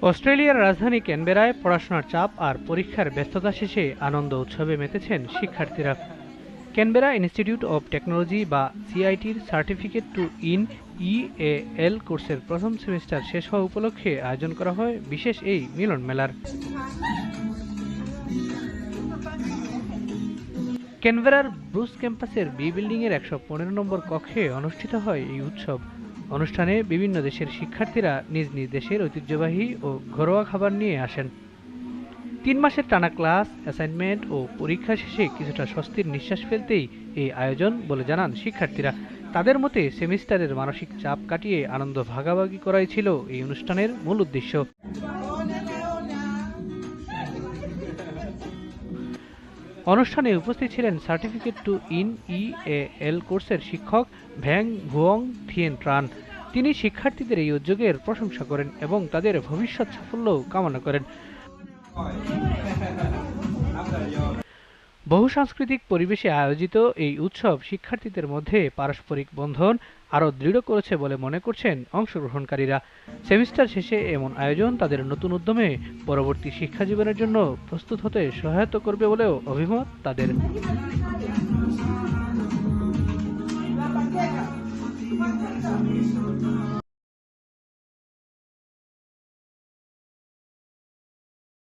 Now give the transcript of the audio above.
অস্ট্রেলিয়ার রাজধানী ক্যানবেরায় পড়াশোনার চাপ আর পরীক্ষার ব্যস্ততা শেষে আনন্দ উৎসবে মেতেছেন শিক্ষার্থীরা। ক্যানবেরা ইনস্টিটিউট অব টেকনোলজি বা সিআইটির সার্টিফিকেট টু ইন ইএএল কোর্সের প্রথম সেমিস্টার শেষ হওয়া উপলক্ষে আয়োজন করা হয় বিশেষ এই মিলন মেলার। ক্যানবেরার ব্রুস ক্যাম্পাসের বি বিল্ডিংয়ের ১১৫ নম্বর কক্ষে অনুষ্ঠিত হয় এই উৎসব। অনুষ্ঠানে বিভিন্ন দেশের শিক্ষার্থীরা নিজ নিজ দেশের ঐতিহ্যবাহী ও ঘরোয়া খাবার নিয়ে আসেন। ৩ মাসের টানা ক্লাস, অ্যাসাইনমেন্ট ও পরীক্ষা শেষে কিছুটা স্বস্তির নিঃশ্বাস ফেলতেই এই আয়োজন বলে জানান শিক্ষার্থীরা। তাদের মতে সেমিস্টারের মানসিক চাপ কাটিয়ে আনন্দ ভাগাভাগি করাই ছিল এই অনুষ্ঠানের মূল উদ্দেশ্য। অনুষ্ঠানে উপস্থিত ছিলেন সার্টিফিকেট টু ইন ইএএল কোর্সের শিক্ষক ভ্যাং ভুয়ং থিয়েন ট্রান। তিনি শিক্ষার্থীদের এই উদ্যোগের প্রশংসা করেন এবং তাদের ভবিষ্যৎ সাফল্য কামনা করেন। বহুসাংস্কৃতিক পরিবেশে আয়োজিত এই উৎসব শিক্ষার্থীদের মধ্যে পারস্পরিক বন্ধন আরও দৃঢ় করেছে বলে মনে করছেন অংশগ্রহণকারীরা। সেমিস্টার শেষে এমন আয়োজন তাদের নতুন উদ্যমে পরবর্তী শিক্ষা জীবনের জন্য প্রস্তুত হতে সহায়তা করবে বলেও অভিমত তাদের।